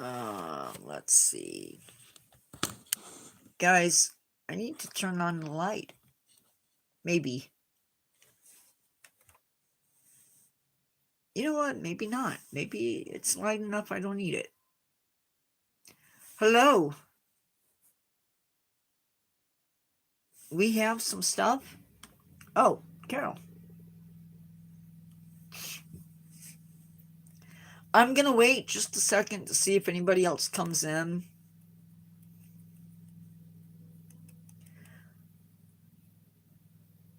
Let's see. Guys, I need to turn on the light. Maybe. You know what? Maybe not. Maybe it's light enough I don't need it. Hello. We have some stuff. Oh, Carol. I'm gonna wait just a second to see if anybody else comes in.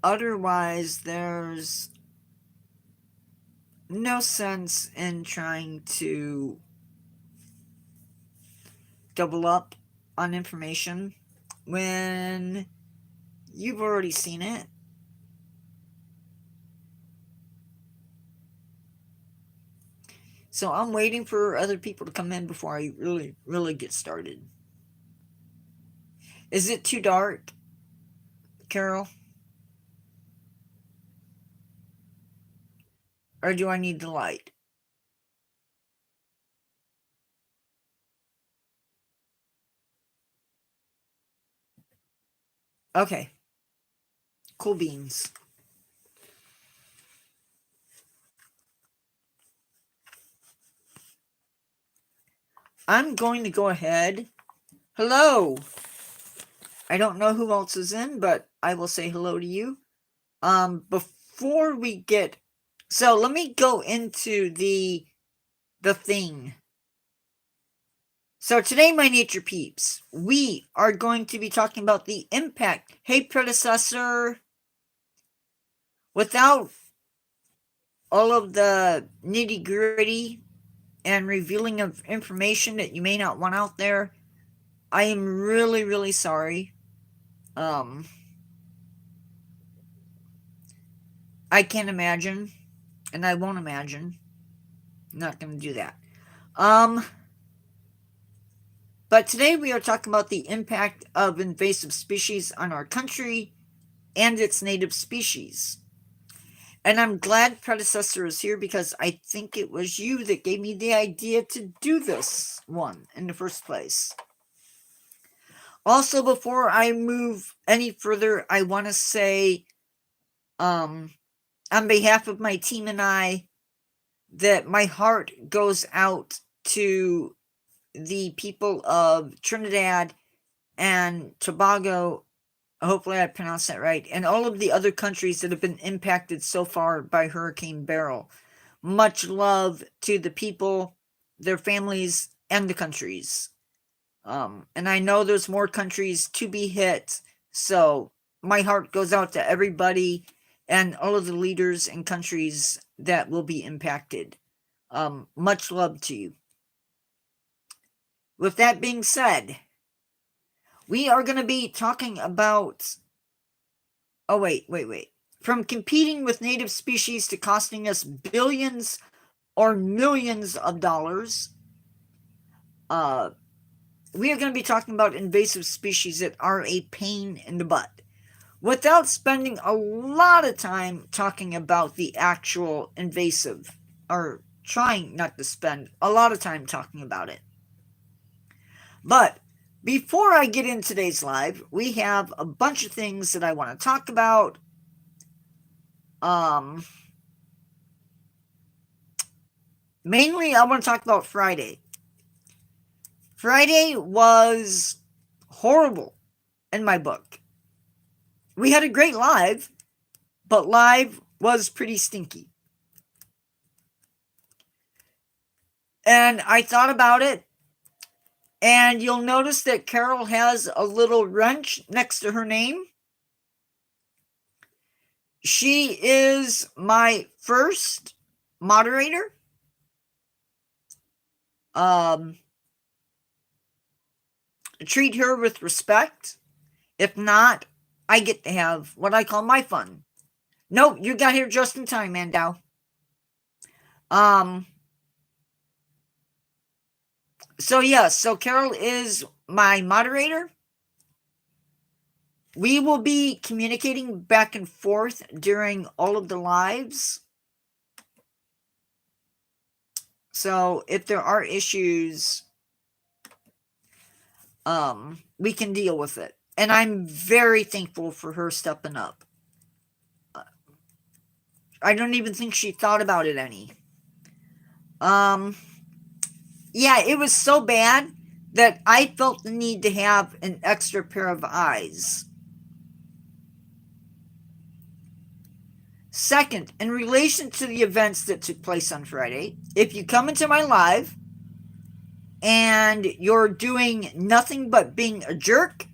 Otherwise, there's no sense in trying to double up on information when you've already seen it. So I'm waiting for other people to come in before I really get started. Is it too dark, Carol? Or do I need the light? Okay. Cool beans. I'm going to go ahead. Hello. I don't know who else is in, but I will say hello to you. Before we get, so let me go into the thing. So today, my nature peeps, we are going to be talking about the impact. Hey, predecessor. Without all of the nitty gritty and revealing of information that you may not want out there, I am really sorry. I can't imagine, and I won't imagine. I'm not going to do that. But today we are talking about the impact of invasive species on our country and its native species. And I'm glad predecessor is here because I think it was you that gave me the idea to do this one in the first place. Also, before I move any further, I want to say, on behalf of my team and I, that my heart goes out to the people of Trinidad and Tobago, hopefully I pronounced that right, and all of the other countries that have been impacted so far by Hurricane Beryl. Much love to the people, their families, and the countries. And I know there's more countries to be hit, so my heart goes out to everybody and all of the leaders and countries that will be impacted. Much love to you. With that being said, we are going to be talking about... Oh, wait. From competing with native species to costing us billions or millions of dollars, we are going to be talking about invasive species that are a pain in the butt, without spending a lot of time talking about the actual invasive, or trying not to spend a lot of time talking about it. But before I get in today's live, we have a bunch of things that I want to talk about. Mainly, I want to talk about Friday. Friday was horrible in my book. We had a great live, but live was pretty stinky. And I thought about it, and you'll notice that Carol has a little wrench next to her name. She is my first moderator. Treat her with respect. If not, I get to have what I call my fun. Nope, you got here just in time, Mandow. So Carol is my moderator. We will be communicating back and forth during all of the lives. So if there are issues, we can deal with it. And I'm very thankful for her stepping up. I don't even think she thought about it any. Yeah, it was so bad that I felt the need to have an extra pair of eyes. Second, in relation to the events that took place on Friday, if you come into my live and you're doing nothing but being a jerk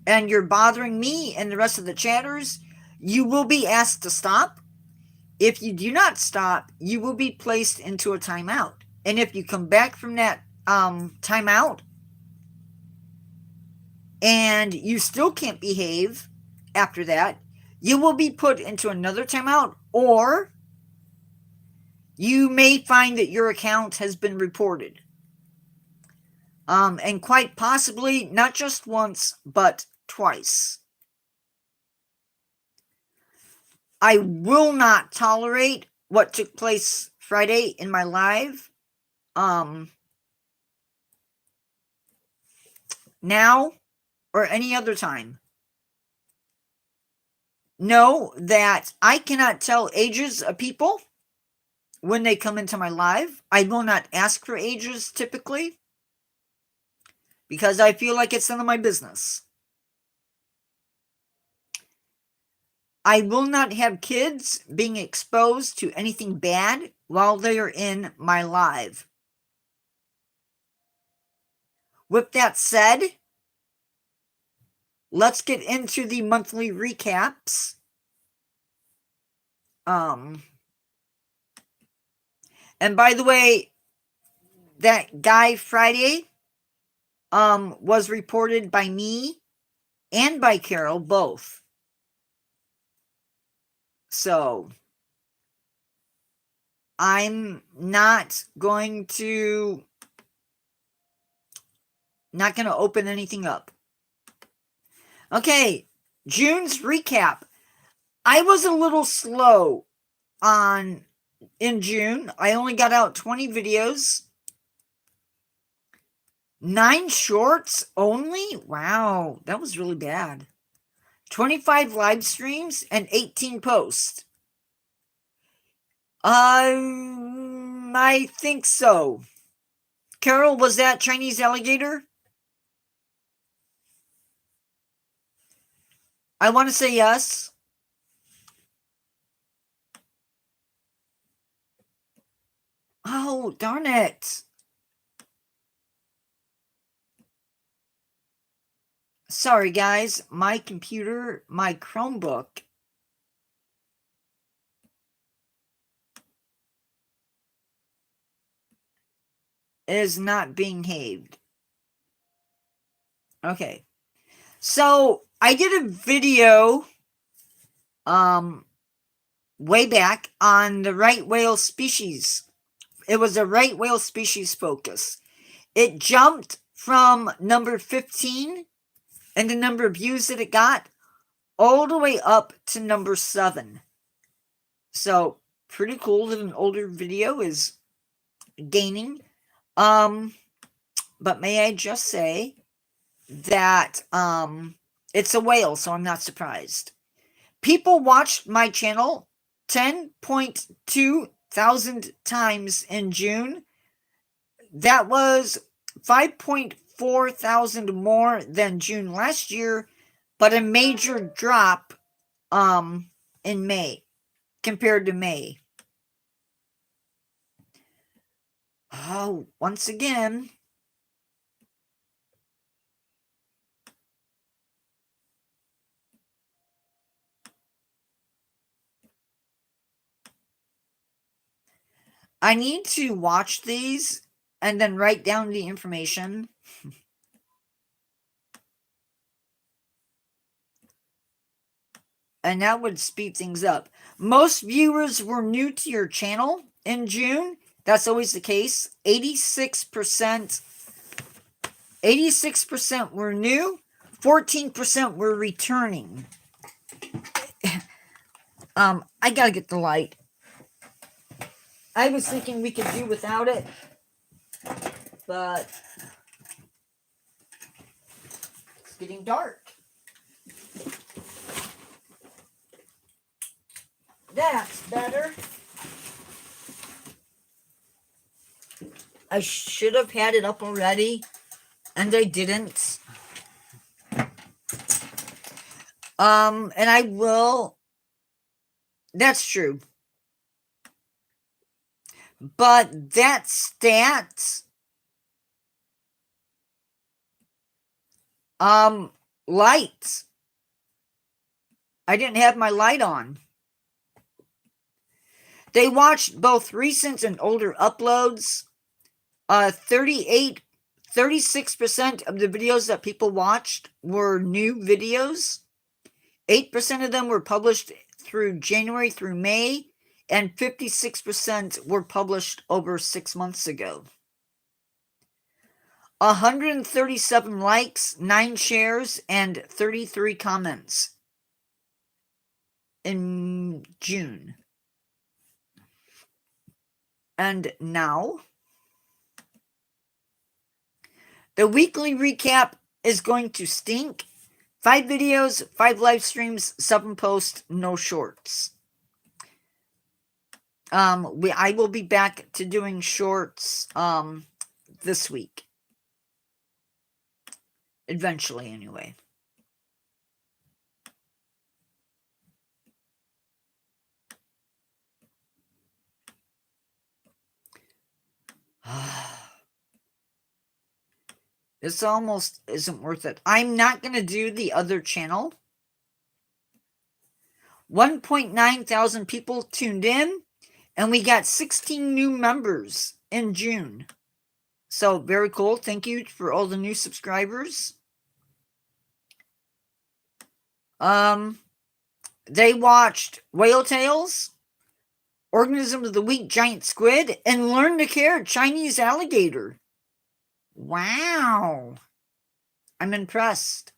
and you're bothering me and the rest of the chatters, you will be asked to stop. If you do not stop, you will be placed into a timeout. And if you come back from that timeout and you still can't behave after that, you will be put into another timeout, or you may find that your account has been reported. And quite possibly not just once, but twice. I will not tolerate what took place Friday in my live. Now or any other time. Know that I cannot tell ages of people when they come into my live. I will not ask for ages typically because I feel like it's none of my business. I will not have kids being exposed to anything bad while they are in my live. With that said, let's get into the monthly recaps. And by the way, that guy Friday was reported by me and by Carol both. So I'm not going to open anything up. Okay, June's recap. I was a little slow in June. I only got out 20 videos. 9 shorts only? Wow, that was really bad. 25 live streams and 18 posts. I think so. Carol, was that Chinese alligator? I want to say yes. Oh, darn it. Sorry, guys. My computer, my Chromebook is not being behaved. Okay. So, I did a video way back on the right whale species. It was a right whale species focus. It jumped from number 15 and the number of views that it got all the way up to number 7. So, pretty cool that an older video is gaining. But may I just say that it's a whale, so I'm not surprised. People watched my channel 10.2 thousand times in June. That was 5.4 thousand more than June last year, but a major drop in May compared to May. Oh, once again, I need to watch these and then write down the information. And that would speed things up. Most viewers were new to your channel in June. That's always the case. 86% were new. 14% were returning. I gotta get the light. I was thinking we could do without it. but it's getting dark. That's better. I should have had it up already, and I didn't. And I will. That's true. But that stat, lights. I didn't have my light on. They watched both recent and older uploads. 36% of the videos that people watched were new videos. 8% of them were published through January through May, and 56% were published over 6 months ago. 137 likes, 9 shares, and 33 comments in June. And now, the weekly recap is going to stink. 5 videos, 5 live streams, 7 posts, no shorts. I will be back to doing shorts this week. Eventually, anyway. This almost isn't worth it. I'm not going to do the other channel. 1.9 thousand people tuned in, and we got 16 new members in June. So, very cool. Thank you for all the new subscribers. They watched Whale Tales, Organism of the Week, Giant Squid, and Learn to Care, Chinese Alligator. Wow. I'm impressed.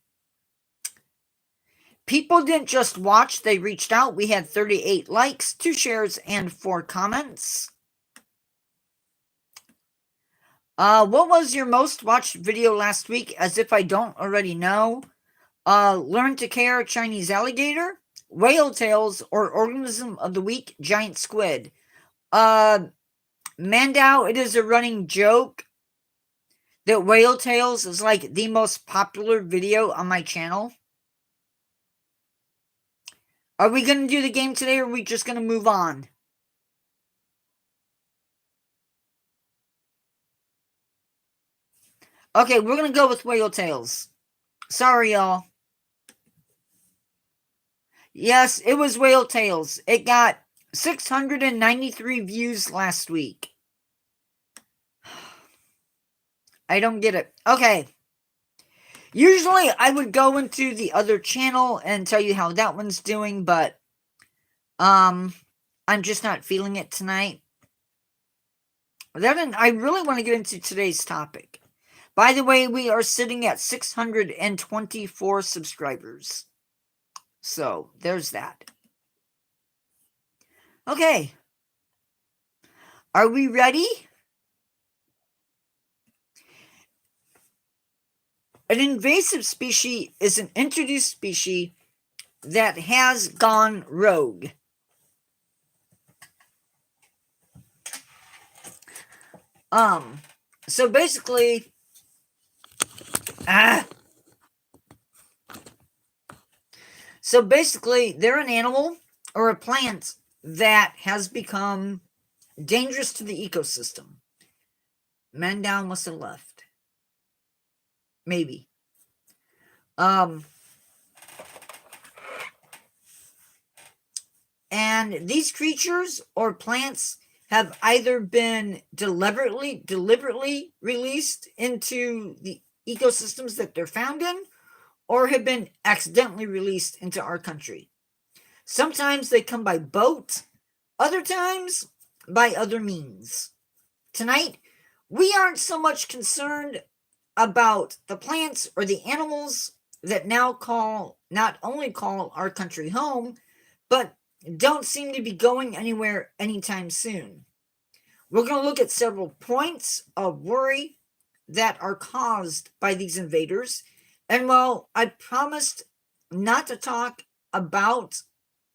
People didn't just watch, they reached out. We had 38 likes, 2 shares, and 4 comments. What was your most watched video last week? As if I don't already know. Learn to Care, Chinese Alligator, Whale Tales, or Organism of the Week, Giant Squid. Mandau, it is a running joke that Whale Tales is like the most popular video on my channel. Are we going to do the game today, or are we just going to move on? Okay, we're going to go with Whale Tales. Sorry, y'all. Yes, it was Whale Tales. It got 693 views last week. I don't get it. Okay. Usually I would go into the other channel and tell you how that one's doing, but I'm just not feeling it tonight. I really want to get into today's topic. By the way, we are sitting at 624 subscribers. So, there's that. Okay. Are we ready? An invasive species is an introduced species that has gone rogue. So basically, they're an animal or a plant that has become dangerous to the ecosystem. Man down must have left. Maybe. And these creatures or plants have either been deliberately released into the ecosystems that they're found in, or have been accidentally released into our country. Sometimes they come by boat, other times by other means. Tonight, we aren't so much concerned about the plants or the animals that not only call our country home, but don't seem to be going anywhere anytime soon. We're going to look at several points of worry that are caused by these invaders. And while I promised not to talk about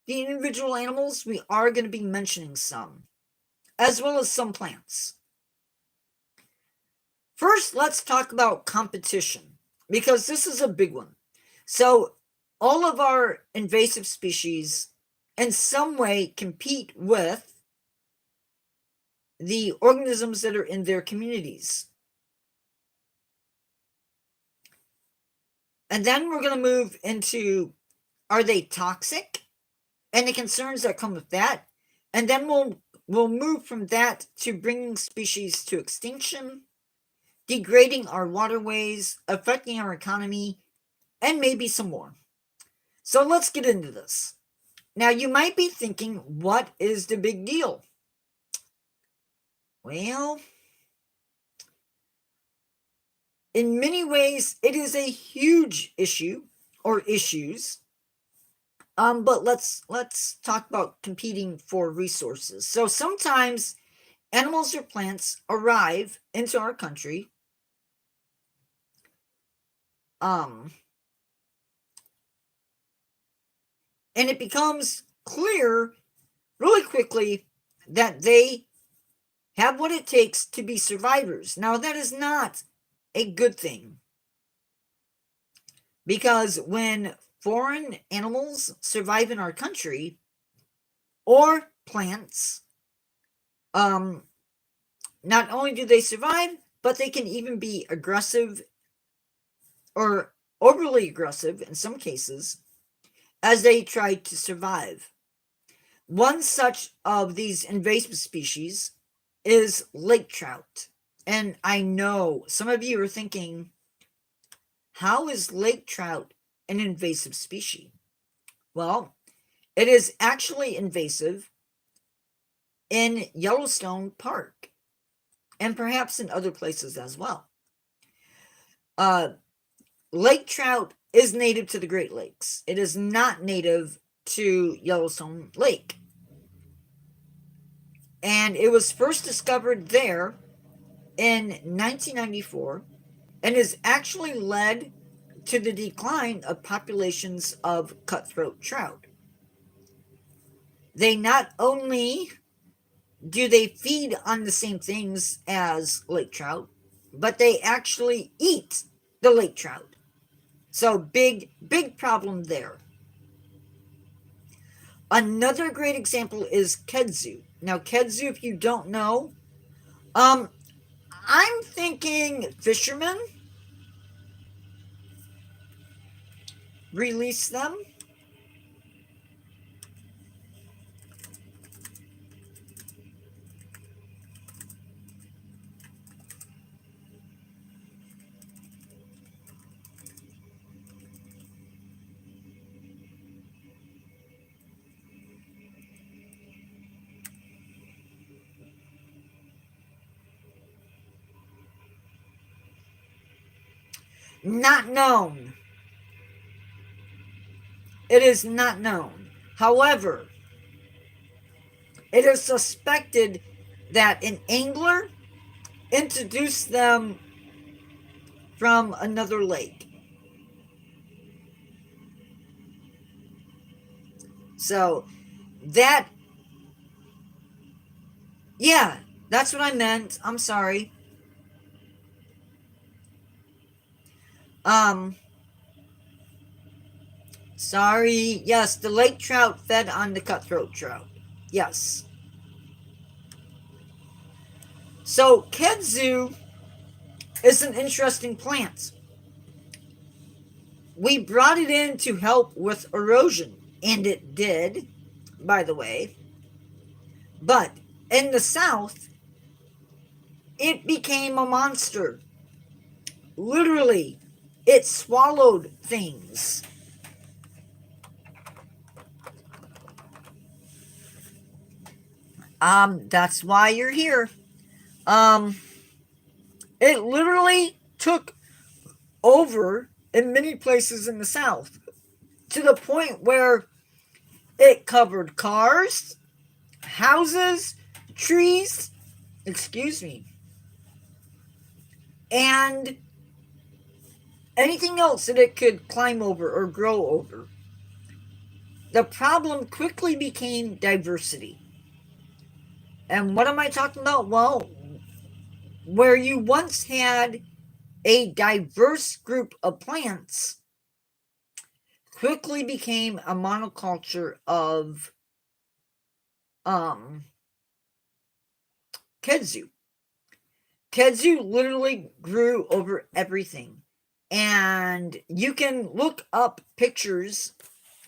the individual animals, we are going to be mentioning some, as well as some plants. First, let's talk about competition, because this is a big one. So, all of our invasive species in some way compete with the organisms that are in their communities. And then we're going to move into, are they toxic? And the concerns that come with that. And then we'll move from that to bringing species to extinction, degrading our waterways, affecting our economy, and maybe some more. So let's get into this. Now, you might be thinking, what is the big deal? Well, in many ways, it is a huge issue or issues. But let's talk about competing for resources. So sometimes animals or plants arrive into our country. And it becomes clear really quickly that they have what it takes to be survivors. Now, that is not a good thing, because when foreign animals survive in our country, or plants, not only do they survive, but they can even be aggressive or overly aggressive in some cases as they try to survive. One such of these invasive species is lake trout. And I know some of you are thinking, how is lake trout an invasive species? Well, it is actually invasive in Yellowstone Park and perhaps in other places as well. Lake trout is native to the Great Lakes. It is not native to Yellowstone Lake. And it was first discovered there in 1994 and has actually led to the decline of populations of cutthroat trout. They not only do they feed on the same things as lake trout, but they actually eat the lake trout. So big problem there. Another great example is kudzu. Now, kudzu, if you don't know, I'm thinking fishermen release them. Not known. It is not known. However, it is suspected that an angler introduced them from another lake. So that, yeah, that's what I meant. I'm sorry. Sorry. Yes, the lake trout fed on the cutthroat trout. Yes. So kudzu is an interesting plant. We brought it in to help with erosion, and it did, by the way. But in the South, it became a monster. Literally, it swallowed things. That's why you're here. It literally took over in many places in the South to the point where it covered cars, houses, trees, excuse me, and anything else that it could climb over or grow over. The problem quickly became diversity. And what am I talking about? Well, where you once had a diverse group of plants, quickly became a monoculture of kudzu. Kudzu literally grew over everything. And you can look up pictures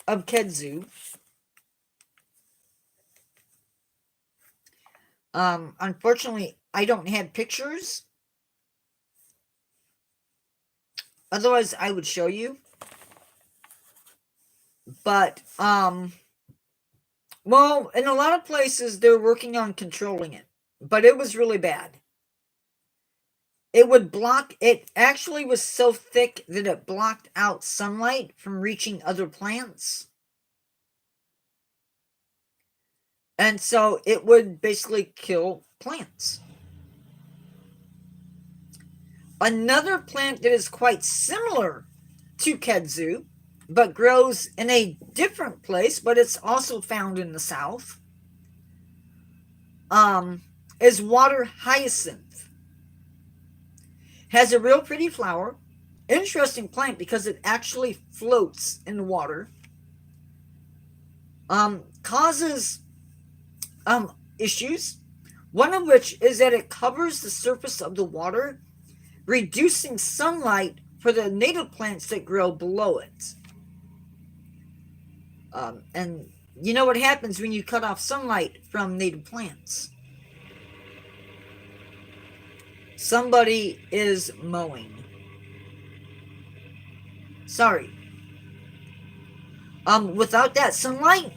of kudzu. Unfortunately, I don't have pictures. Otherwise, I would show you. But, well, in a lot of places, they're working on controlling it. But it was really bad. It would block, it actually was so thick that it blocked out sunlight from reaching other plants. And so it would basically kill plants. Another plant that is quite similar to kudzu, but grows in a different place, but it's also found in the South, is water hyacinth. Has a real pretty flower. Interesting plant because it actually floats in the water. Causes issues. One of which is that it covers the surface of the water, reducing sunlight for the native plants that grow below it. And you know what happens when you cut off sunlight from native plants? Somebody is mowing. Sorry. Without that sunlight,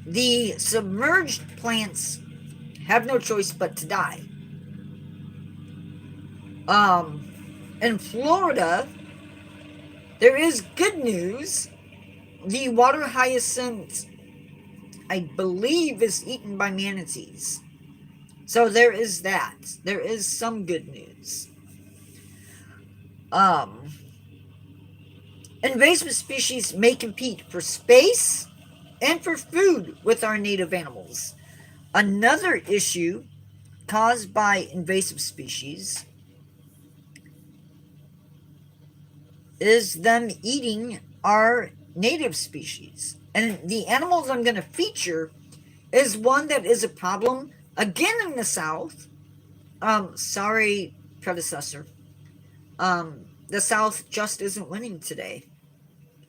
the submerged plants have no choice but to die. In Florida, there is good news. The water hyacinth, I believe, is eaten by manatees. So there is that. There is some good news. Invasive species may compete for space and for food with our native animals. Another issue caused by invasive species is them eating our native species. And the animals I'm going to feature is one that is a problem, again in the South. Sorry, predecessor. The South just isn't winning today.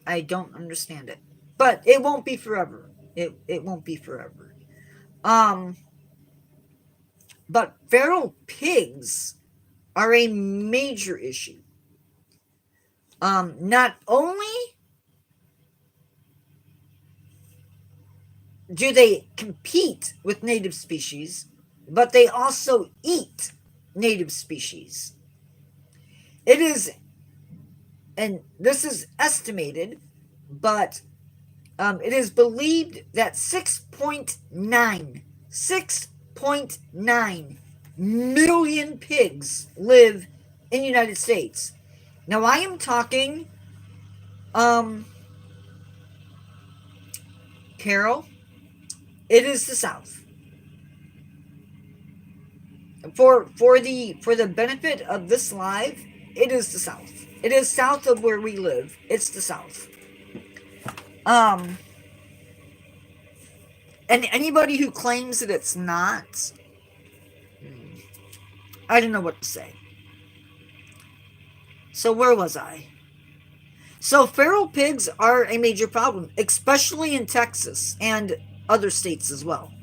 I don't understand it. But it won't be forever. It won't be forever. But feral pigs are a major issue. Not only do they compete with native species, but they also eat native species. It is, and this is estimated, but it is believed that 6.9 million pigs live in the United States. Now I am talking, Carol, it is the South. For the benefit of this live, it is the South. It is south of where we live. It's the South. And anybody who claims that it's not, I don't know what to say. So where was I? So feral pigs are a major problem, especially in Texas and other states as well.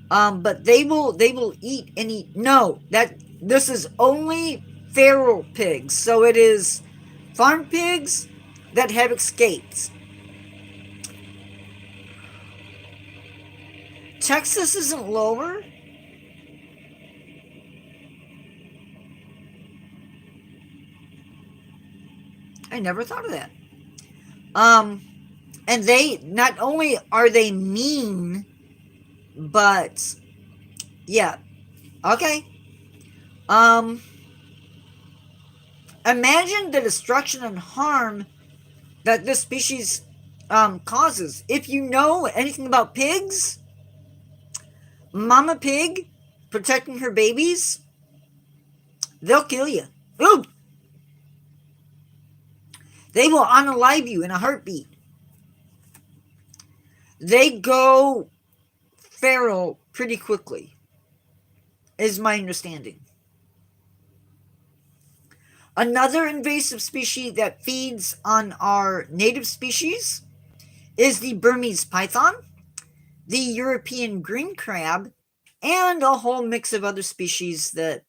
But they will eat any. No, this is only feral pigs. So it is farm pigs that have escaped. Texas isn't lower. I never thought of that. And they, not only are they mean, but yeah, okay. Um, Imagine the destruction and harm that this species causes. If you know anything about pigs, mama pig protecting her babies, they'll kill you. Ooh, they will unalive you in a heartbeat. They go feral pretty quickly, is my understanding. Another invasive species that feeds on our native species is the Burmese python, the European green crab, and a whole mix of other species that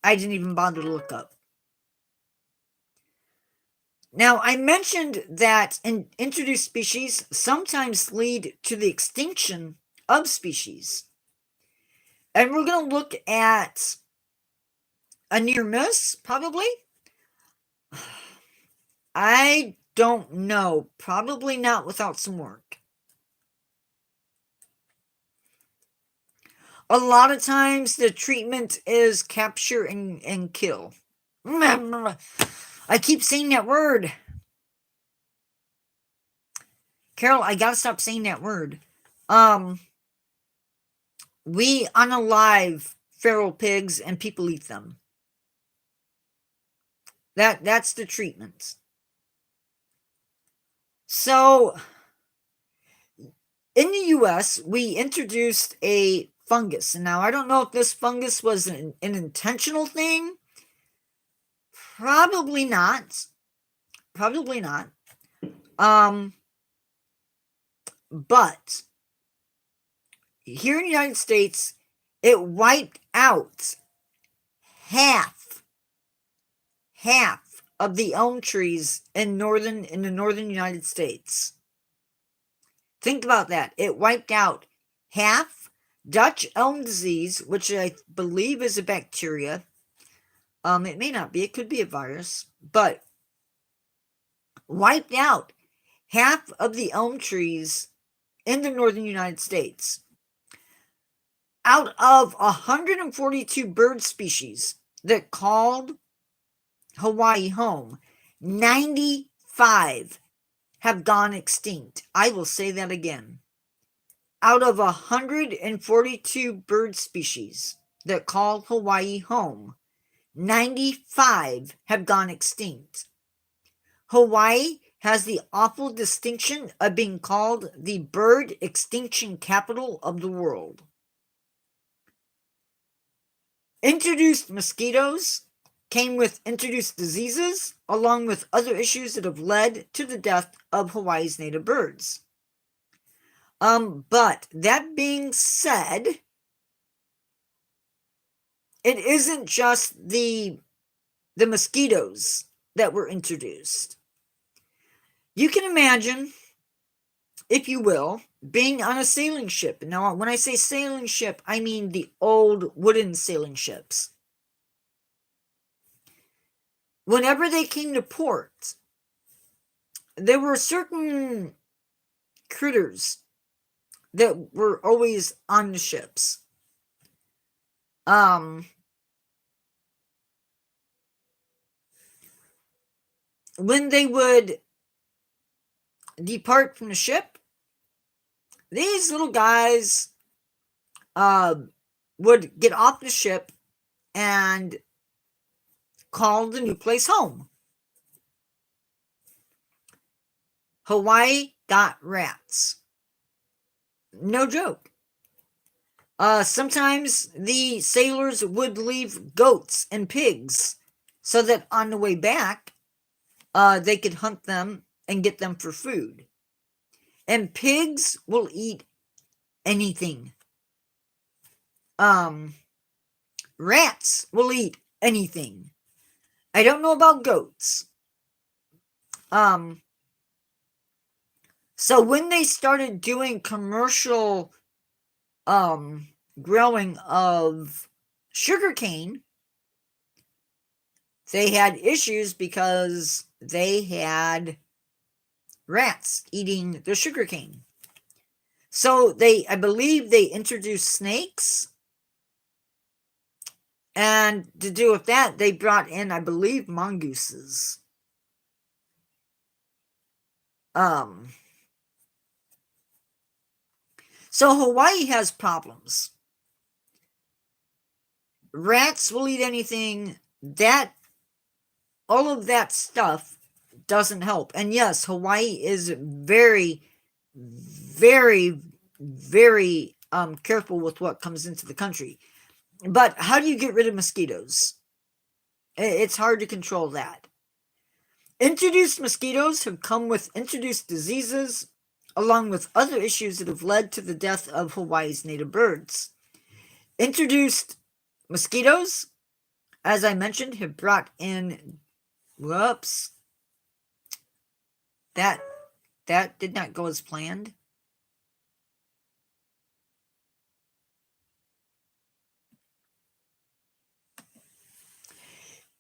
I didn't even bother to look up. Now, I mentioned that introduced species sometimes lead to the extinction of species. And we're going to look at a near miss, probably. I don't know. Probably not without some work. A lot of times the treatment is capture and kill. I keep saying that word. Carol, I gotta stop saying that word. We unalive feral pigs and people eat them. That's the treatment. So, in the US, we introduced a fungus. And now, I don't know if this fungus was an intentional thing. Probably not. Probably not. But here in the United States, it wiped out half of the elm trees in the northern United States. Think about that. It wiped out half Dutch elm disease, which I believe is a bacteria. It may not be. It could be a virus, but wiped out half of the elm trees in the northern United States. Out of 142 bird species that called Hawaii home, 95 have gone extinct. I will say that again. Out of 142 bird species that call Hawaii home, 95 have gone extinct. Hawaii has the awful distinction of being called the bird extinction capital of the world. Introduced mosquitoes came with introduced diseases, along with other issues that have led to the death of Hawaii's native birds. But that being said, it isn't just the mosquitoes that were introduced. You can imagine, if you will, being on a sailing ship. Now, when I say sailing ship, I mean the old wooden sailing ships. Whenever they came to port, there were certain critters that were always on the ships. When they would depart from the ship, these little guys would get off the ship and call the new place home. Hawaii got rats. No joke. Sometimes the sailors would leave goats and pigs so that on the way back, they could hunt them and get them for food. And pigs will eat anything. Rats will eat anything. I don't know about goats. So when they started doing commercial growing of sugarcane, they had issues because they had rats eating the sugarcane. So I believe they introduced snakes And to do with that, they brought in, I believe, mongooses. So Hawaii has problems. Rats will eat anything. All of that stuff doesn't help. And yes, Hawaii is very, very, very careful with what comes into the country. But how do you get rid of mosquitoes? It's hard to control that. Introduced mosquitoes have come with introduced diseases, along with other issues that have led to the death of Hawaii's native birds. Introduced mosquitoes, as I mentioned, have brought in, whoops, that did not go as planned.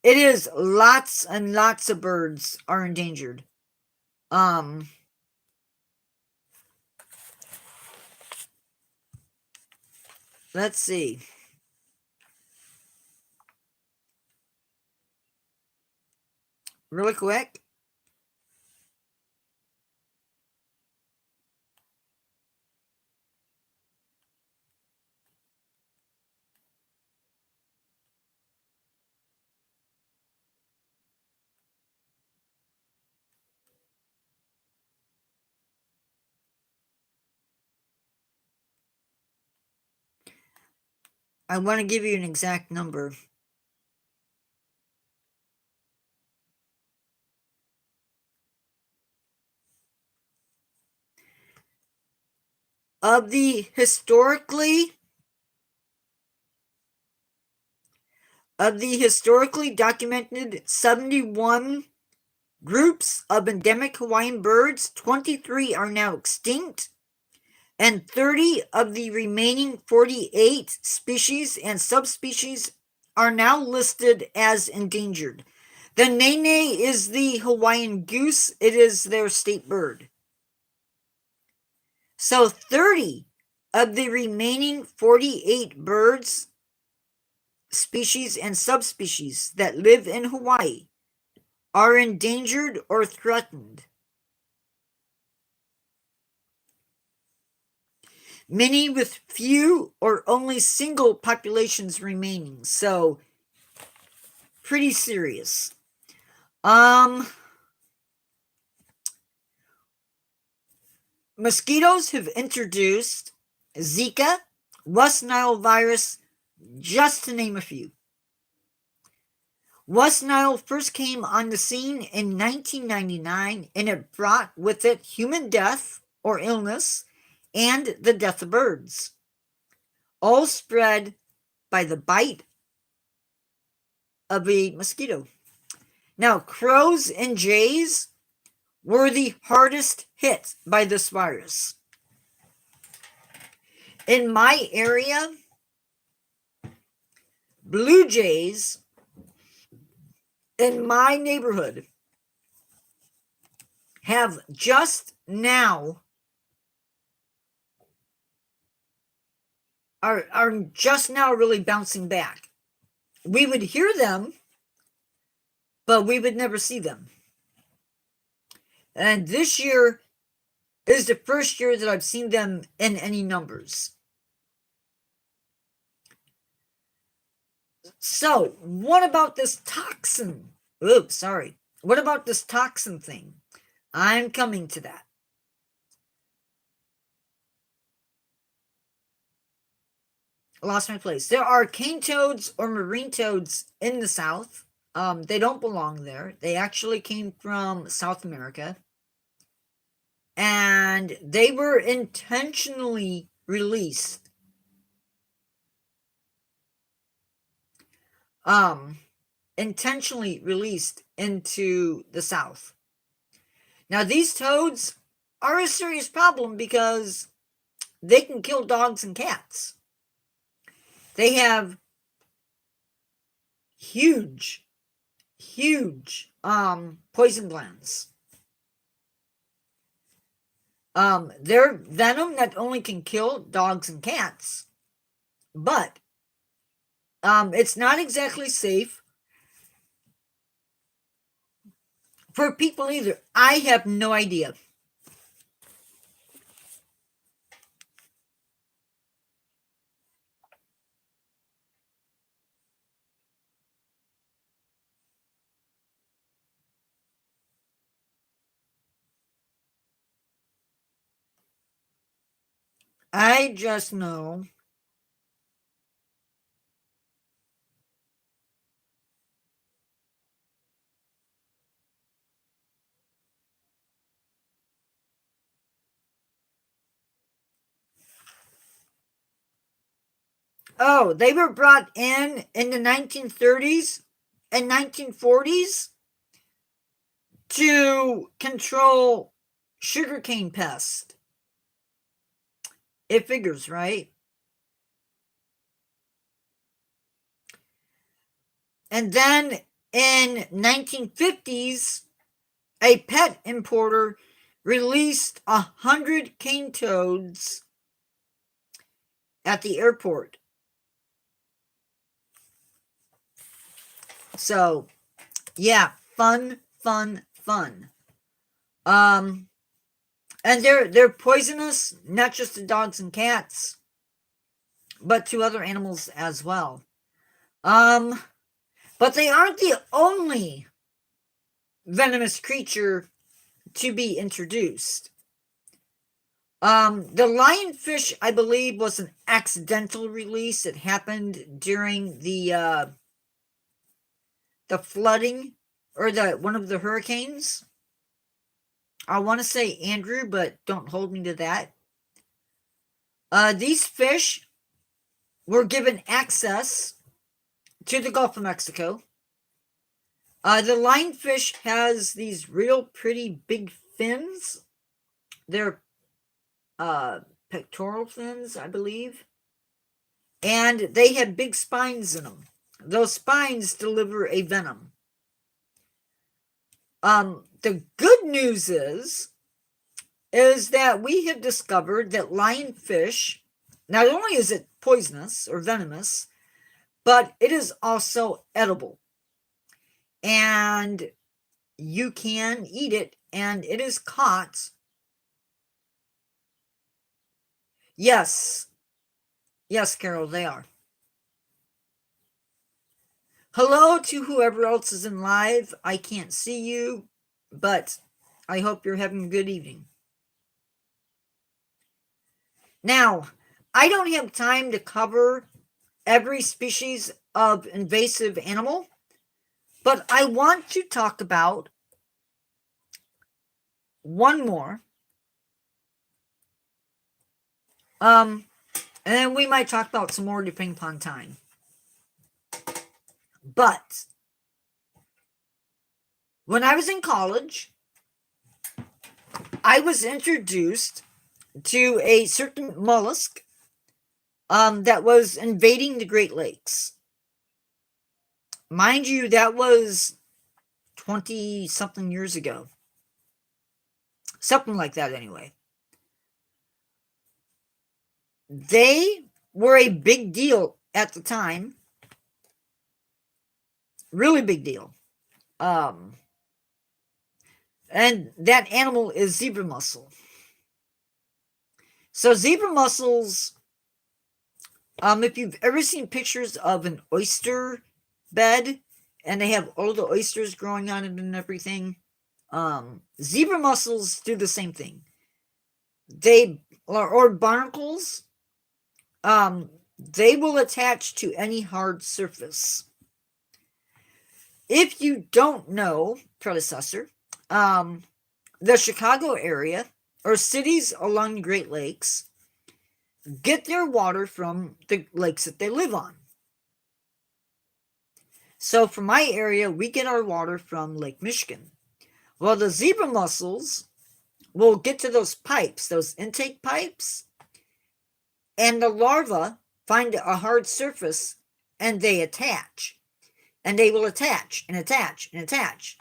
It is lots and lots of birds are endangered. Let's see. Really quick. I want to give you an exact number. Of the historically documented 71 groups of endemic Hawaiian birds, 23 are now extinct, and 30 of the remaining 48 species and subspecies are now listed as endangered. The nene is the Hawaiian goose. It is their state bird. So 30 of the remaining 48 birds, species, and subspecies that live in Hawaii are endangered or threatened. Many with few or only single populations remaining. So, pretty serious. Mosquitoes have introduced Zika, West Nile virus, just to name a few. West Nile first came on the scene in 1999, and it brought with it human death or illness and the death of birds, all spread by the bite of a mosquito. Now, crows and jays were the hardest hit by this virus. In my area, blue jays in my neighborhood have just now are just now really bouncing back. We would hear them, but we would never see them. And this year is the first year that I've seen them in any numbers. So, what about this toxin? Oops, sorry. What about this toxin thing? I'm coming to that. I lost my place. There are cane toads or marine toads in the South. They don't belong there. They actually came from South America. And they were intentionally released. Intentionally released into the South. Now, these toads are a serious problem because they can kill dogs and cats. They have huge poison glands. Their venom not only can kill dogs and cats, but It's not exactly safe for people either. I have no idea. I just know oh, they were brought in the 1930s and 1940s to control sugarcane pest. It figures, right? And then in 1950s, a pet importer released 100 cane toads at the airport. So, yeah, fun. And they're poisonous, not just to dogs and cats, but to other animals as well. But they aren't the only venomous creature to be introduced. The lionfish, I believe, was an accidental release. It happened during the flooding or one of the hurricanes. I want to say Andrew, but don't hold me to that. These fish were given access to the Gulf of Mexico. The lionfish has these real pretty big fins. They're pectoral fins, I believe. And they have big spines in them. Those spines deliver a venom. The good news is that we have discovered that lionfish, not only is it poisonous or venomous, but it is also edible. And you can eat it, and it is caught. Yes, Carol, they are. Hello to whoever else is in live. I can't see you, but I hope you're having a good evening. Now, I don't have time to cover every species of invasive animal, but I want to talk about one more. And then we might talk about some more depending upon time. But when I was in college, I was introduced to a certain mollusk that was invading the Great Lakes. Mind you, that was 20-something years ago. Something like that, anyway. They were a big deal at the time. Really big deal. And that animal is zebra mussel. So zebra mussels, if you've ever seen pictures of an oyster bed and they have all the oysters growing on it and everything, zebra mussels do the same thing. They or barnacles, they will attach to any hard surface. If you don't know, predecessor, the Chicago area or cities along the Great Lakes get their water from the lakes that they live on. So from my area, we get our water from Lake Michigan. Well, the zebra mussels will get to those pipes, those intake pipes, and the larvae find a hard surface and they attach. And they will attach and attach and attach.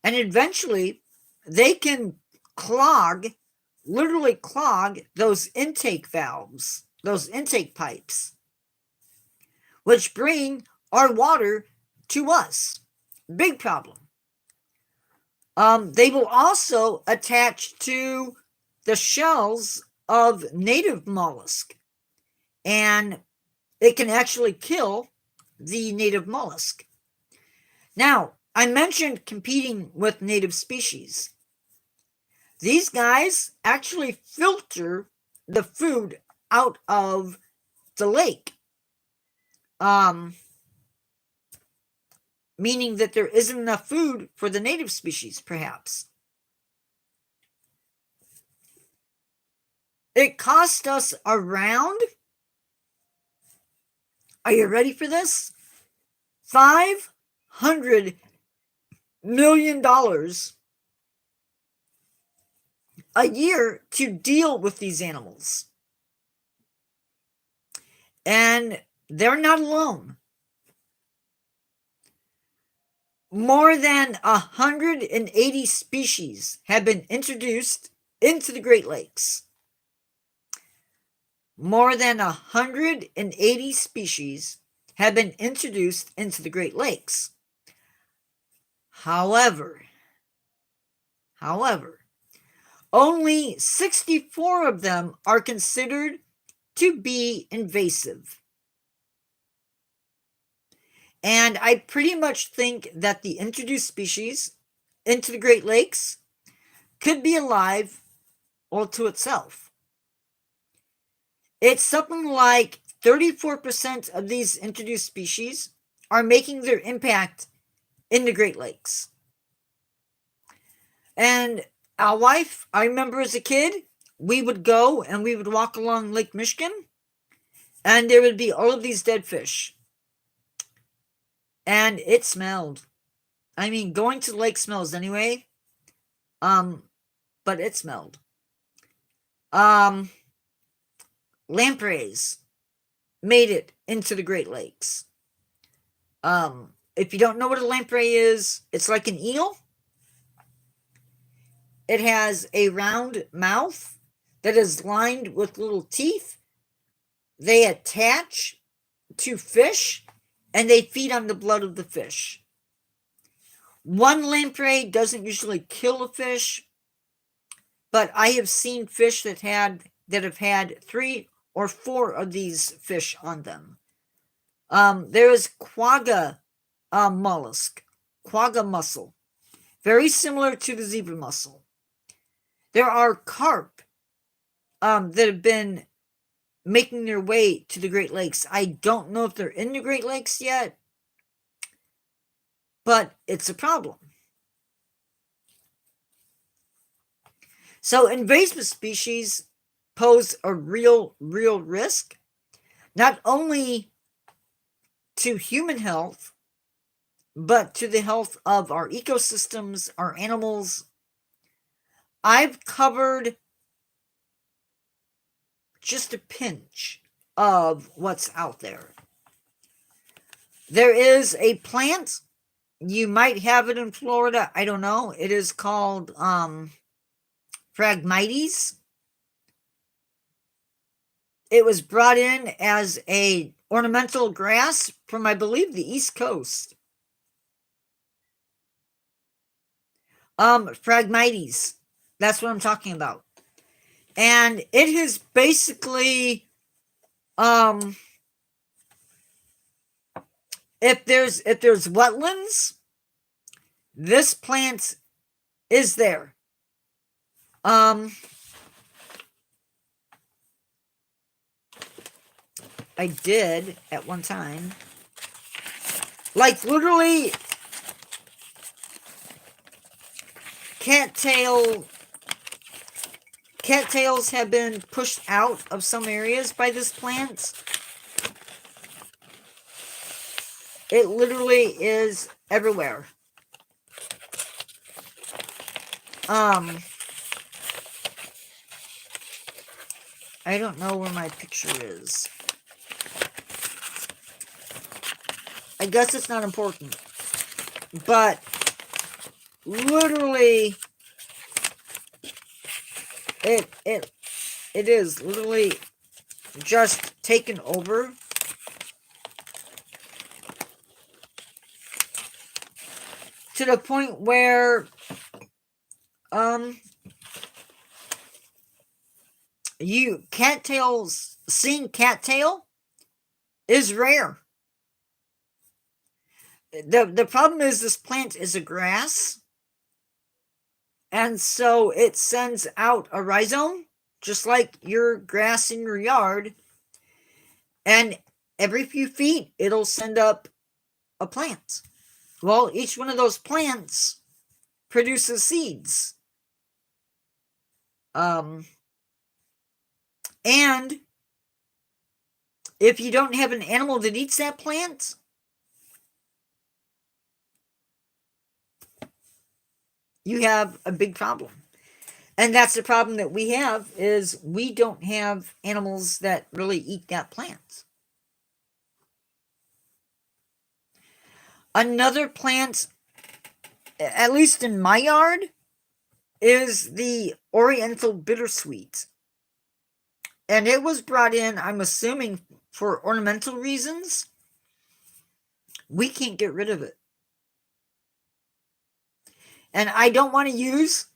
And eventually they can literally clog those intake valves, those intake pipes. which bring our water to us. Big problem. They will also attach to the shells of native mollusk, and it can actually kill the native mollusk. Now, I mentioned competing with native species. These guys actually filter the food out of the lake, meaning that there isn't enough food for the native species, perhaps. It cost us around, are you ready for this? $500 million a year to deal with these animals. And they're not alone. More than 180 species have been introduced into the Great Lakes. More than 180 species have been introduced into the Great Lakes. However, only 64 of them are considered to be invasive. And I pretty much think that the introduced species into the Great Lakes could be alive all to itself. It's something like 34% of these introduced species are making their impact in the Great Lakes. And our wife, I remember as a kid, we would go and we would walk along Lake Michigan, and there would be all of these dead fish. And it smelled. I mean, going to the lake smells anyway. But it smelled. Lampreys made it into the Great Lakes. If you don't know what a lamprey is, it's like an eel. It has a round mouth that is lined with little teeth. They attach to fish, and they feed on the blood of the fish. One lamprey doesn't usually kill a fish, but I have seen fish that have had 3 or 4 of these fish on them. There is quagga mollusk, quagga mussel, very similar to the zebra mussel. There are carp that have been making their way to the Great Lakes. I don't know if they're in the Great Lakes yet, but it's a problem. So invasive species pose a real risk, not only to human health, but to the health of our ecosystems, our animals. I've covered just a pinch of what's out there. There is a plant, you might have it in Florida, I don't know. It is called Phragmites. It was brought in as a ornamental grass from, I believe, the East Coast. Phragmites. That's what I'm talking about. And it is basically, if there's wetlands, this plant is there. I did at one time, like literally, cattails have been pushed out of some areas by this plant. It literally is everywhere. I don't know where my picture is. I guess it's not important. But literally, it is literally just taken over to the point where seeing cattail is rare. The problem is this plant is a grass, and so it sends out a rhizome, just like your grass in your yard, and every few feet it'll send up a plant. Well, each one of those plants produces seeds. And if you don't have an animal that eats that plant, you have a big problem. And that's the problem that we have, is we don't have animals that really eat that plant. Another plant, at least in my yard, is the Oriental bittersweet. And it was brought in, I'm assuming, for ornamental reasons. We can't get rid of it. And I don't want to use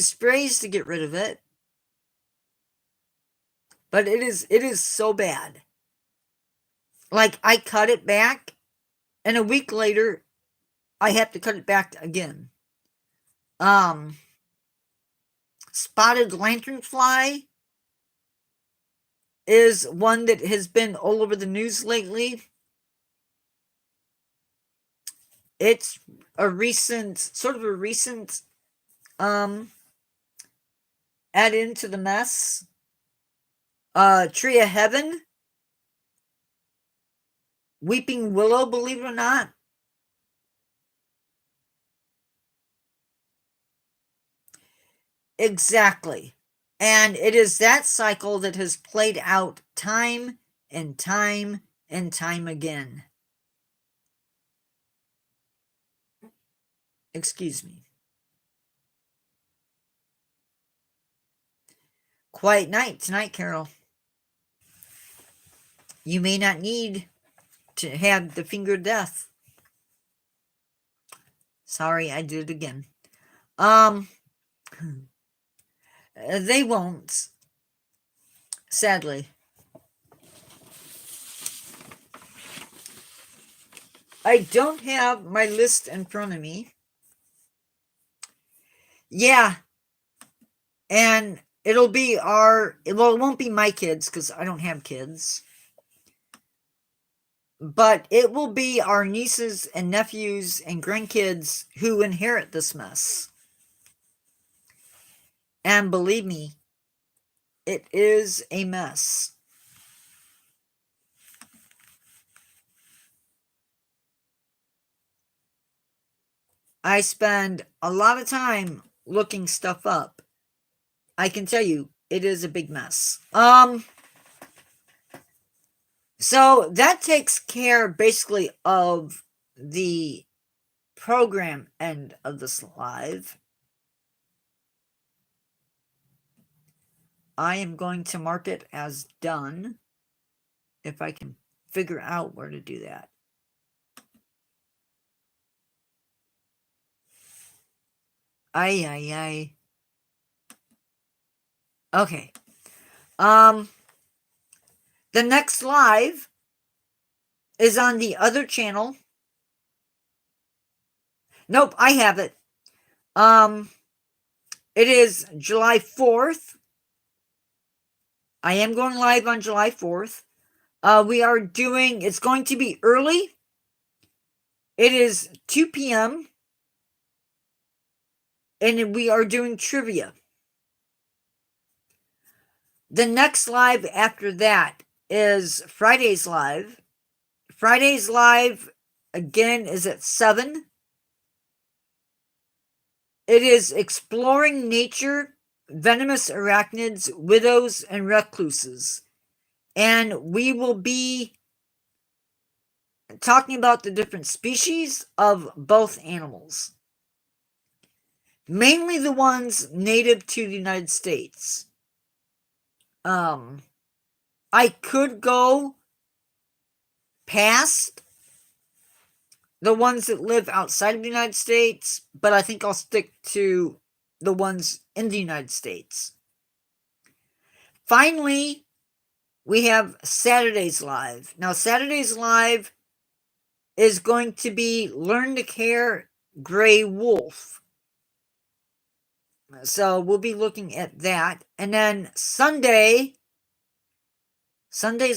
sprays to get rid of it. But it is so bad. Like, I cut it back, and a week later, I have to cut it back again. Spotted lanternfly is one that has been all over the news lately. It's a recent add into the mess. Tree of Heaven, Weeping Willow, believe it or not. Exactly. And it is that cycle that has played out time and time and time again. Excuse me. Quiet night tonight, Carol. You may not need to have the finger of death. Sorry, I did it again. They won't. Sadly. I don't have my list in front of me. Yeah. And it'll be it won't be my kids, because I don't have kids. But it will be our nieces and nephews and grandkids who inherit this mess. And believe me, it is a mess. I spend a lot of time looking stuff up. I can tell you, it is a big mess. So that takes care basically of the program end of this live. I am going to mark it as done, if I can figure out where to do that. Aye. Okay. The next live is on the other channel. Nope, I have it. It is July 4th. I am going live on July 4th. It's going to be early. It is 2 p.m. And we are doing trivia. The next live after that is Friday's live. Friday's live, again, is at 7. It is Exploring Nature, Venomous Arachnids, Widows, and Recluses. And we will be talking about the different species of both animals. Mainly the ones native to the United States. I could go past the ones that live outside of the United States, but I think I'll stick to the ones in the United States. Finally, we have Saturday's Live. Now, Saturday's Live is going to be Learn to Care Gray Wolf. So we'll be looking at that. And then Sunday's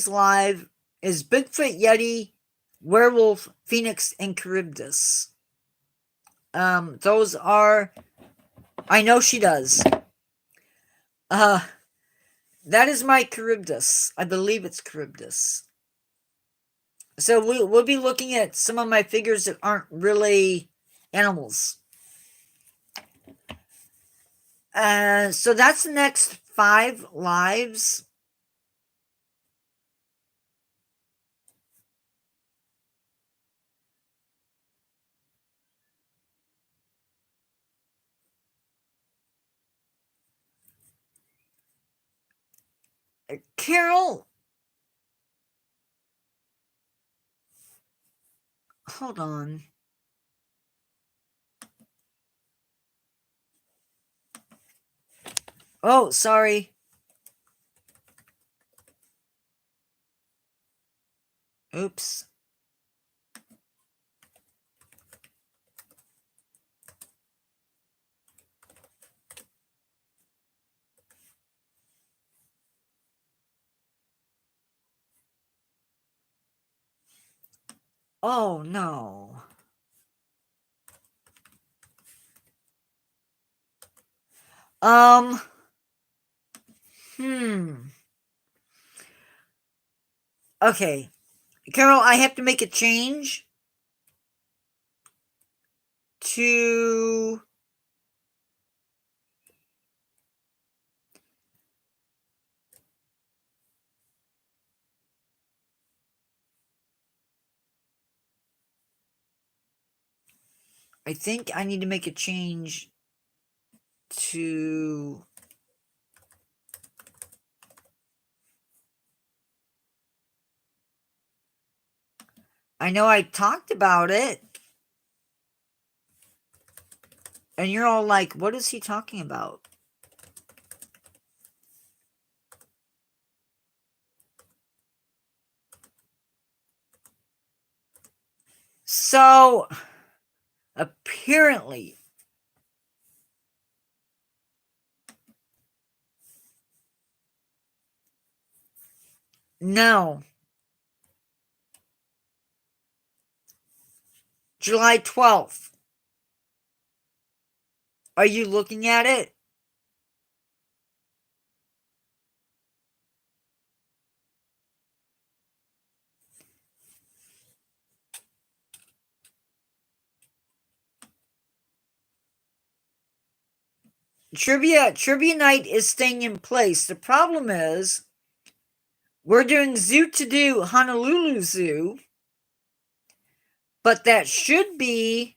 Live is Bigfoot, Yeti, Werewolf, Phoenix, and Charybdis. Those are, I know she does. That is my Charybdis. I believe it's Charybdis. So we'll be looking at some of my figures that aren't really animals. So that's the next 5 lives. Carol, hold on. Oh, sorry. Oops. Oh, no. Okay. Carol, I have to make a change to I think I need to make a change to I know I talked about it. And you're all like, what is he talking about? So, apparently, no. July 12th. Are you looking at it? Trivia night is staying in place. The problem is we're doing Zoo to Do Honolulu Zoo, but that should be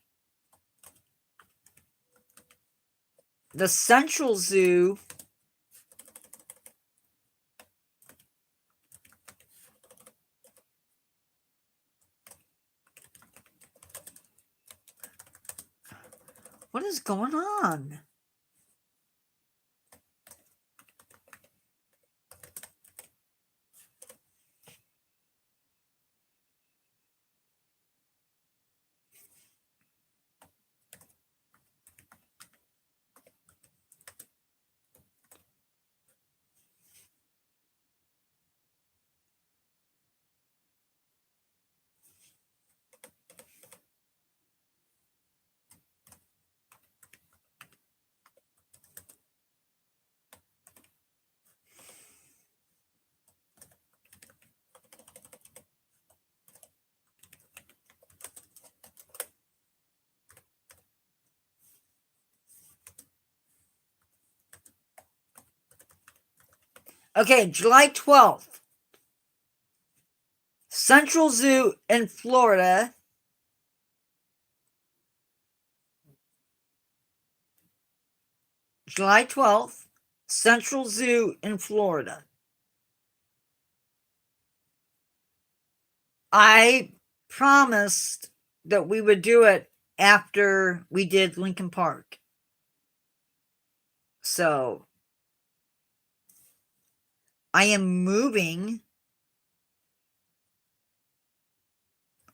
the Central Zoo. What is going on? Okay, July 12th. Central Zoo in Florida. July 12th, Central Zoo in Florida. I promised that we would do it after we did Lincoln Park. So I am moving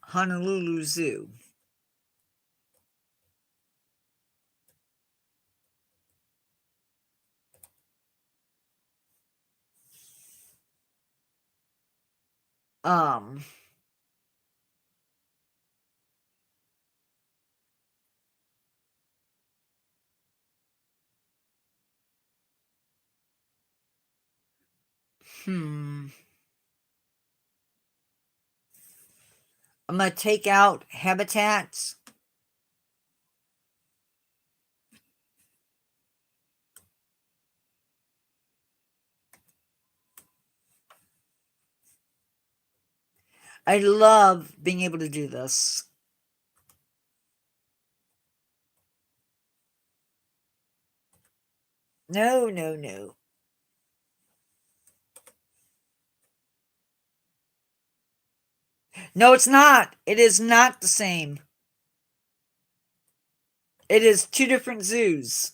Honolulu Zoo. Um, I'm going to take out habitats. I love being able to do this. No, no, no. No, it's not. It is not the same. It is two different zoos.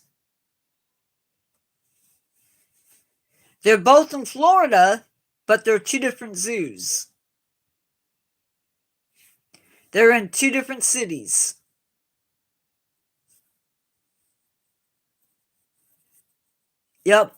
They're both in Florida, but they're two different zoos. They're in two different cities. Yep.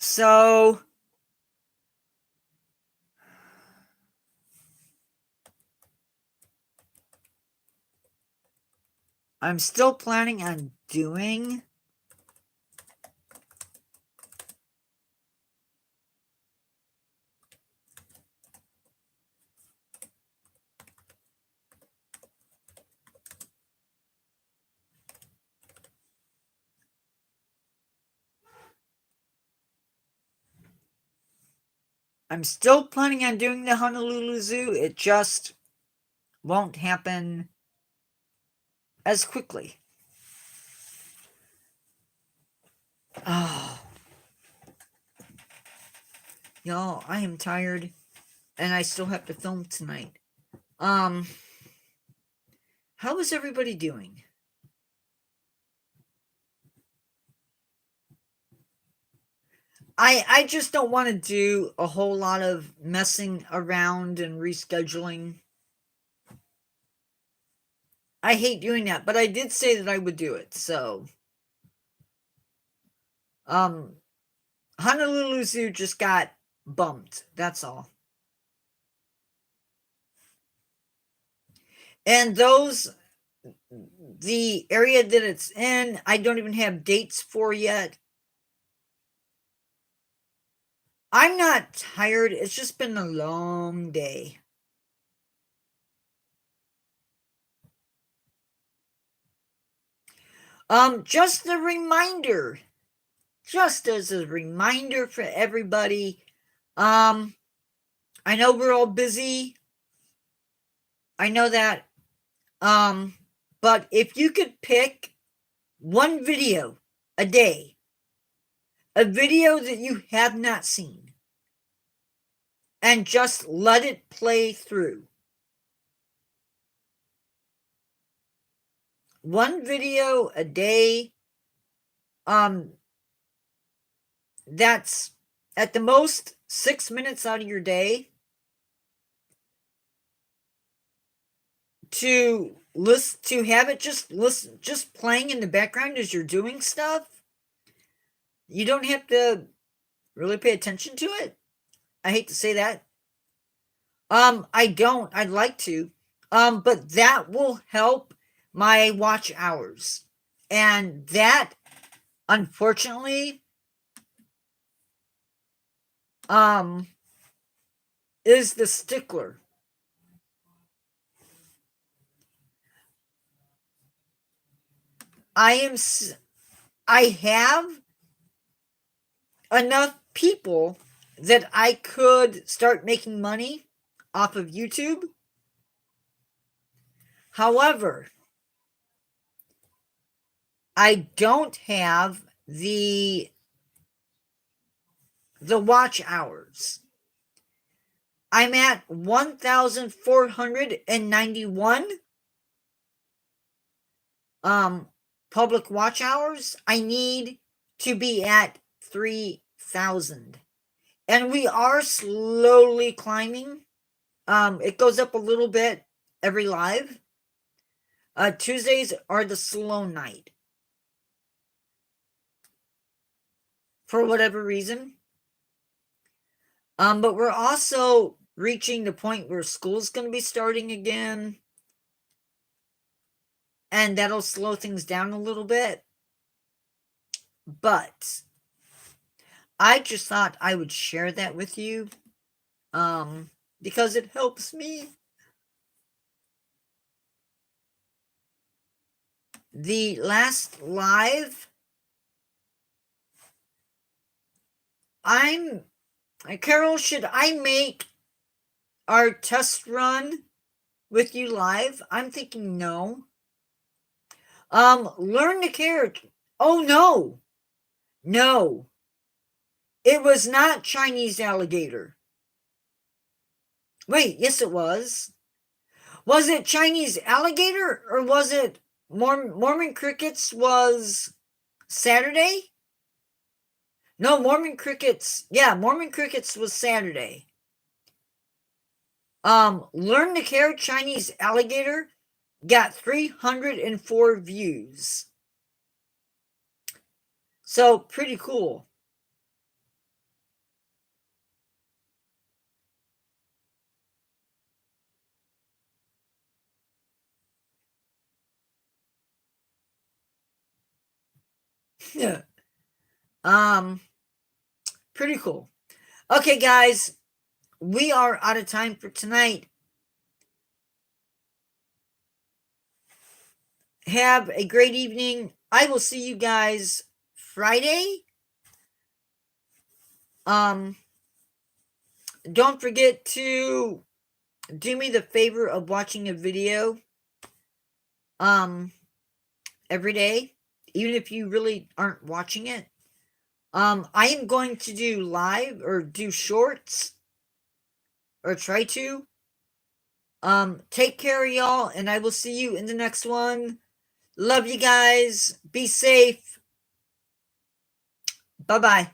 So I'm still planning on doing the Honolulu Zoo. It just won't happen as quickly. Oh. Y'all, I am tired and I still have to film tonight. How is everybody doing? I just don't want to do a whole lot of messing around and rescheduling. I hate doing that, but I did say that I would do it. So, Honolulu Zoo just got bumped. That's all. And the area that it's in, I don't even have dates for yet. I'm not tired. It's just been a long day. Just a reminder, just as a reminder for everybody, I know we're all busy. I know that. But if you could pick one video a day, a video that you have not seen, and just let it play through. One video a day, that's at the most 6 minutes out of your day to have it just playing in the background as you're doing stuff. You don't have to really pay attention to it. I hate to say that. I'd like to. But that will help my watch hours. And that, unfortunately, is the stickler. I have enough people that I could start making money off of YouTube. However, I don't have the watch hours. I'm at 1,491 public watch hours. I need to be at 3,000. And we are slowly climbing. It goes up a little bit every live. Tuesdays are the slow night. For whatever reason. But we're also reaching the point where school's going to be starting again. And that'll slow things down a little bit. But I just thought I would share that with you. Because it helps me. The last live, Carol, should I make our test run with you live? I'm thinking no. Learn to care. Oh, no. No. It was not Chinese alligator. Wait, yes it was. Was it Chinese alligator or was it Mormon crickets was Saturday? No, Mormon crickets. Yeah, Mormon crickets was Saturday. Learn to care Chinese alligator got 304 views. So pretty cool. Yeah. Pretty cool. Okay, guys, we are out of time for tonight. Have a great evening. I will see you guys Friday. Don't forget to do me the favor of watching a video every day, even if you really aren't watching it. I am going to do live or do shorts or try to. Take care, y'all, and I will see you in the next one. Love you guys. Be safe. Bye-bye.